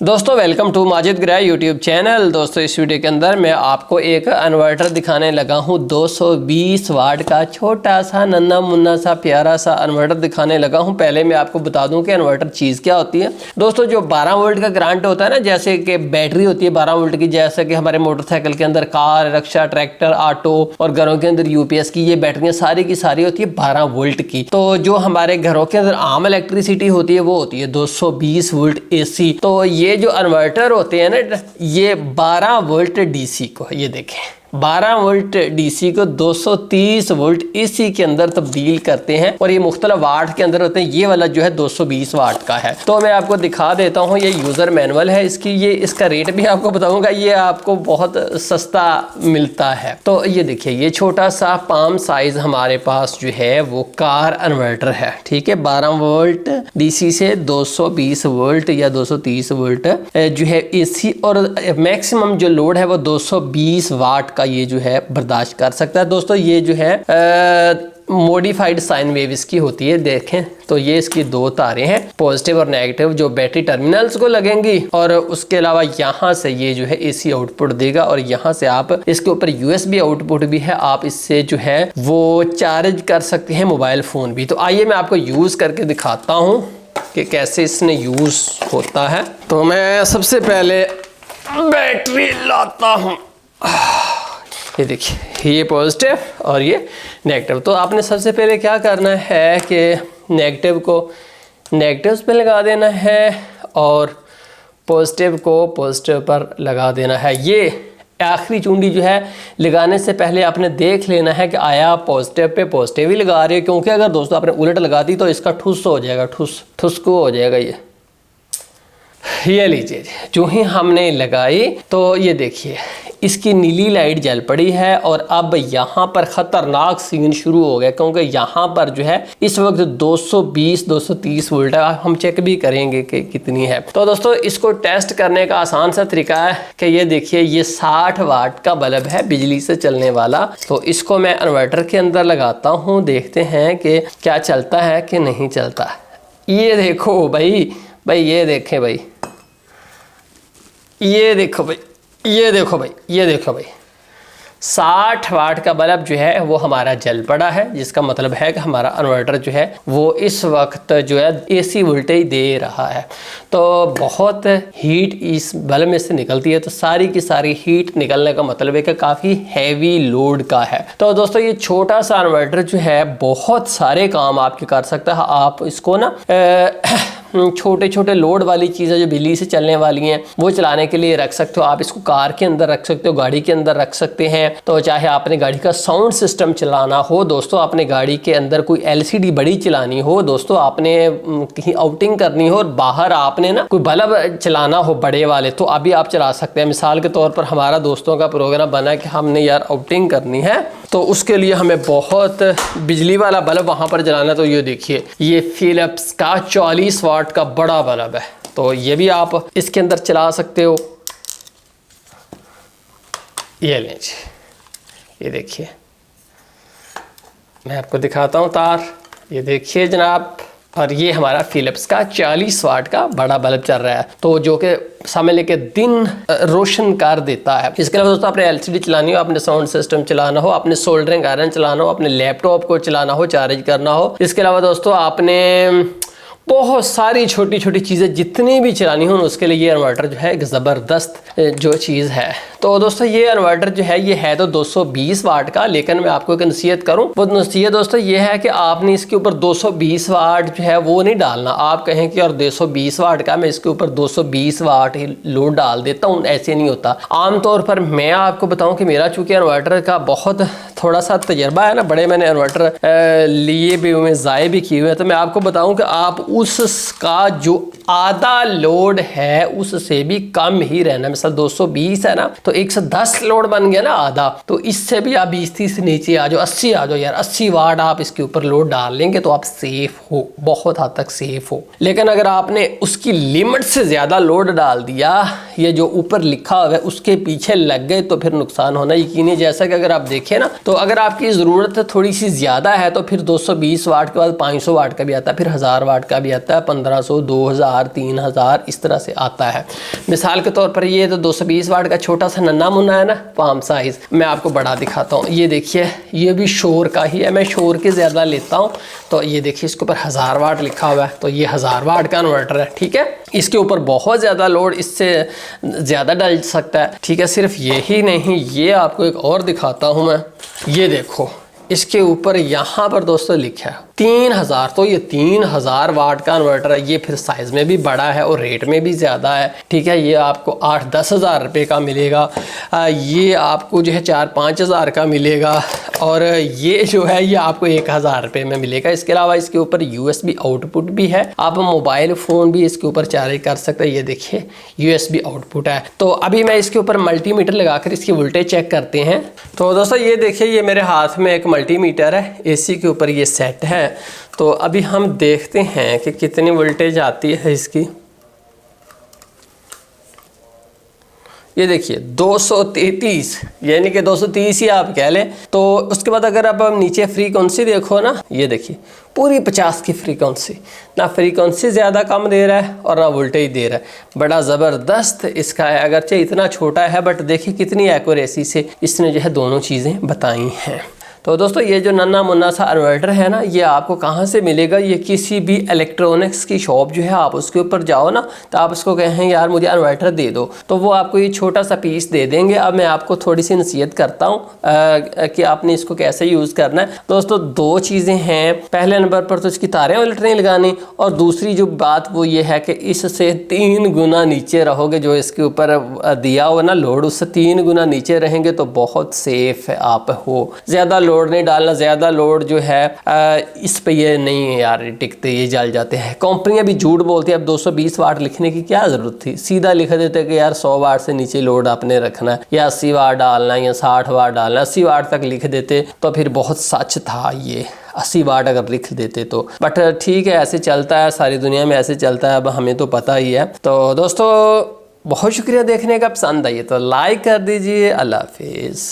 दोस्तों welcome to Majid ग्राय YouTube channel. दोस्तों इस वीडियो के अंदर मैं आपको एक इन्वर्टर दिखाने लगा हूं। 220 वाट का छोटा सा नन्ना मुन्ना सा प्यारा सा इन्वर्टर दिखाने लगा हूं। पहले मैं आपको बता दूं कि इन्वर्टर चीज़ क्या होती है। दोस्तों जो 12 वोल्ट का करंट होता है ना, जैसे कि बैटरी होती है 12 वोल्ट की, जैसे कि हमारे मोटरसाइकिल के अंदर, कार, रिक्शा, ट्रैक्टर, ऑटो और घरों के अंदर यूपीएस की ये बैटरियाँ सारी की सारी होती है 12 वोल्ट की। तो जो हमारे घरों के अंदर आम इलेक्ट्रिसिटी होती है वो होती है 220 वोल्ट AC। तो ये जो इन्वर्टर होते हैं ना, ये 12 वोल्ट डीसी को, ये देखें 12 वोल्ट डीसी को 230 वोल्ट AC के अंदर तब्दील करते हैं और ये मुख्तलिफ वाट के अंदर होते हैं। ये वाला जो है 220 वाट का है। तो मैं आपको दिखा देता हूँ, ये यूज़र मैनुअल है इसकी, ये इसका रेट भी आपको बताऊंगा, ये आपको बहुत सस्ता मिलता है। तो ये देखिए, ये छोटा सा पाम साइज हमारे पास जो है वो कार इन्वर्टर है, ठीक है। 12 वोल्ट डीसी से 220 वोल्ट या 230 वोल्ट जो है AC, और मैक्सिमम जो लोड है वो 220 वाट का ये जो है बर्दाश्त कर सकता है। दोस्तों ये जो है मॉडिफाइड साइन वेव इसकी होती है। देखें तो ये इसकी दो तारें हैं, पॉजिटिव और नेगेटिव, जो बैटरी टर्मिनल्स को लगेंगी, और उसके अलावा यहाँ से ये जो है AC आउटपुट देगा, और यहाँ से आप इसके ऊपर USB आउटपुट भी है, आप इससे जो है वो चार्ज कर सकते हैं मोबाइल फ़ोन भी। तो आइए मैं आपको यूज़ करके दिखाता हूँ कि कैसे इसने यूज़ होता है। तो मैं सबसे पहले बैटरी लाता हूँ, ये देखिए, ये पॉजिटिव और ये नेगेटिव। तो आपने सबसे पहले क्या करना है कि नेगेटिव को नेगेटिव पे लगा देना है और पॉजिटिव को पॉजिटिव पर लगा देना है। ये आखिरी चुंडी जो है लगाने से पहले आपने देख लेना है कि आया पॉजिटिव पे पॉजिटिव ही लगा रहे हो, क्योंकि अगर दोस्तों आपने उलट लगा दी तो इसका ठुस हो जाएगा, ठुसको हो जाएगा। ये लीजिए, जो ही हमने लगाई तो ये देखिए इसकी नीली लाइट जल पड़ी है, और अब यहाँ पर ख़तरनाक सीन शुरू हो गया, क्योंकि यहाँ पर जो है इस वक्त 220-230 वोल्ट है। हम चेक भी करेंगे कि कितनी है। तो दोस्तों इसको टेस्ट करने का आसान सा तरीका है कि ये देखिए, ये 60 वाट का बल्ब है बिजली से चलने वाला। तो इसको मैं इन्वर्टर के अंदर लगाता हूँ, देखते हैं कि क्या चलता है कि नहीं चलता। ये देखो भाई, ये देखें भाई, ये देखो भाई, ये देखो भाई, ये देखो भाई, 60 वाट का बल्ब जो है वो हमारा जल पड़ा है, जिसका मतलब है कि हमारा इन्वर्टर जो है वो इस वक्त जो है AC वोल्टेज दे रहा है। तो बहुत हीट इस बल्ब में से निकलती है, तो सारी की सारी हीट निकलने का मतलब है कि काफ़ी हैवी लोड का है। तो दोस्तों ये छोटा सा इन्वर्टर जो है बहुत सारे काम आपके कर सकता है। आप इसको ना छोटे छोटे लोड वाली चीज़ें जो बिजली से चलने वाली हैं वो चलाने के लिए रख सकते हो। आप इसको कार के अंदर रख सकते हो, गाड़ी के अंदर रख सकते हैं। तो चाहे आपने गाड़ी का साउंड सिस्टम चलाना हो, दोस्तों आपने गाड़ी के अंदर कोई LCD बड़ी चलानी हो, दोस्तों आपने कहीं आउटिंग करनी हो और बाहर आपने ना कोई बल्ब चलाना हो बड़े वाले, तो अभी आप चला सकते हैं। मिसाल के तौर पर हमारा दोस्तों का प्रोग्राम बना कि हमने यार आउटिंग करनी है, तो उसके लिए हमें बहुत बिजली वाला बल्ब वहाँ पर जलाना। तो ये देखिए, ये फिलिप्स का 40 वाट का बड़ा बल्ब है, तो ये भी आप इसके अंदर चला सकते हो। ये लीजिए, ये देखिए, मैं आपको दिखाता हूँ तार, ये देखिए जनाब, और ये हमारा फिलिप्स का 40 वाट का बड़ा बल्ब चल रहा है, तो जो कि समय लेके दिन रोशन कर देता है। इसके अलावा दोस्तों आपने LCD चलानी हो, अपने साउंड सिस्टम चलाना हो, अपने सोल्डरिंग आयरन चलाना हो, अपने लैपटॉप को चलाना हो, चार्ज करना हो, इसके अलावा दोस्तों आपने बहुत सारी छोटी छोटी चीज़ें जितनी भी चलानी हो, उसके लिए ये इन्वर्टर जो है एक ज़बरदस्त जो चीज़ है। तो दोस्तों ये इन्वर्टर जो है ये है तो 220 वाट का, लेकिन मैं आपको एक नसीहत करूं, वो नसीहत दोस्तों ये है कि आपने इसके ऊपर 220 वाट जो है वो नहीं डालना। आप कहें कि और 220 वाट का मैं इसके ऊपर 220 वाट ही लोड डाल देता हूँ, ऐसे नहीं होता। आमतौर पर मैं आपको बताऊँ कि मेरा चूँकि इन्वर्टर का बहुत थोड़ा सा तजर्बा है ना, बड़े मैंने इन्वर्टर लिए भी हुए, ज़ाये भी किए हुए हैं, तो मैं आपको बताऊँ कि आप उसका जो आधा लोड है उससे भी कम ही रहना। मिसाल 220 है ना, तो 110 लोड बन गया ना आधा, तो इससे भी आप 20-30 से नीचे आ जाओ, 80 आ जाओ यार, 80 वाट आप इसके ऊपर लोड डाल लेंगे तो आप सेफ हो, बहुत हद तक सेफ हो। लेकिन अगर आपने उसकी लिमिट से ज़्यादा लोड डाल दिया, ये जो ऊपर लिखा हुआ है उसके पीछे लग गए, तो फिर नुकसान होना यकीनी। जैसा कि अगर आप देखें ना, तो अगर आपकी ज़रूरत थोड़ी सी ज़्यादा है तो फिर 220 वाट के बाद 500 वाट का भी आता है, फिर 1000 वाट का भी आता है, 1500, 2000, 3000 इस तरह से आता है। मिसाल के तौर पर ये तो 220 वाट का छोटा सा नन्ना मुन्ना है ना, पाम साइज़। मैं आपको बड़ा दिखाता हूँ, ये देखिए ये भी शोर का ही है, मैं शोर के ज़्यादा लेता हूँ। तो ये देखिए इसके ऊपर 1000 वाट लिखा हुआ है, तो ये 1000 वाट का इन्वर्टर है, ठीक है। इसके ऊपर बहुत ज़्यादा लोड इससे ज़्यादा डल सकता है, ठीक है। सिर्फ यही नहीं, ये आपको एक और दिखाता हूँ मैं, ये देखो इसके ऊपर यहाँ पर दोस्तों लिखा है 3000। तो ये 3000 वाट का इन्वर्टर है, ये फिर साइज़ में भी बड़ा है और रेट में भी ज़्यादा है, ठीक है। ये आपको 8-10 हज़ार रुपये का मिलेगा, ये आपको जो है 4-5 हज़ार का मिलेगा, और ये जो है ये आपको 1000 रुपये में मिलेगा। इसके अलावा इसके ऊपर USB आउटपुट भी है, आप मोबाइल फ़ोन भी इसके ऊपर चार्ज कर सकते हैं। ये देखिए USB आउटपुट है। तो अभी मैं इसके ऊपर मल्टीमीटर लगाकर इसकी वोल्टेज चेक करते हैं। तो दोस्तों ये देखिए ये मेरे हाथ में एक मल्टीमीटर है, AC के ऊपर ये सेट है। तो अभी हम देखते हैं कि कितनी वोल्टेज आती है इसकी। ये देखिए 233, यानी कि 230 ही आप कह लें। तो उसके बाद अगर अब हम नीचे फ्रीक्वेंसी देखो ना, ये देखिए पूरी 50 की फ्रीक्वेंसी, ना फ्रीक्वेंसी ज़्यादा कम दे रहा है और ना वोल्टेज दे रहा है, बड़ा ज़बरदस्त इसका है। अगरचे इतना छोटा है बट देखिए कितनी एक्यूरेसी से इसने जो है दोनों चीज़ें बताई हैं। तो दोस्तों ये जो नन्ना मुन्ना सा इन्वर्टर है ना, ये आपको कहाँ से मिलेगा? ये किसी भी इलेक्ट्रॉनिक्स की शॉप जो है, आप उसके ऊपर जाओ ना, तो आप उसको कहें यार मुझे इन्वर्टर दे दो, तो वो आपको ये छोटा सा पीस दे देंगे। अब मैं आपको थोड़ी सी नसीहत करता हूँ कि आपने इसको कैसे यूज़ करना है। दोस्तों दो चीज़ें हैं, पहले नंबर पर तो इसकी तारें उलटने लगानी, और दूसरी जो बात वो ये है कि इससे 3 गुना नीचे रहोगे, जो इसके ऊपर दिया हो ना लोड, उससे 3 गुना नीचे रहेंगे तो बहुत सेफ आप हो। ज़्यादा लोड नहीं डालना, ज़्यादा लोड जो है इस पे ये नहीं है यार टिकते, ये जल जाते हैं। कंपनियां भी झूठ बोलती है, अब 220 वाट लिखने की क्या ज़रूरत थी, सीधा लिख देते कि यार 100 वाट से नीचे लोड आपने रखना है, या 80 वाट डालना है, या 60 वाट डालना है। 80 वाट तक लिख देते तो फिर बहुत सच था ये, 80 वाट अगर लिख देते तो। बट ठीक है, ऐसे चलता है, सारी दुनिया में ऐसे चलता है, अब हमें तो पता ही है। तो दोस्तों बहुत शुक्रिया देखने का, पसंद आई तो लाइक कर दीजिए। अल्लाह हाफिज़।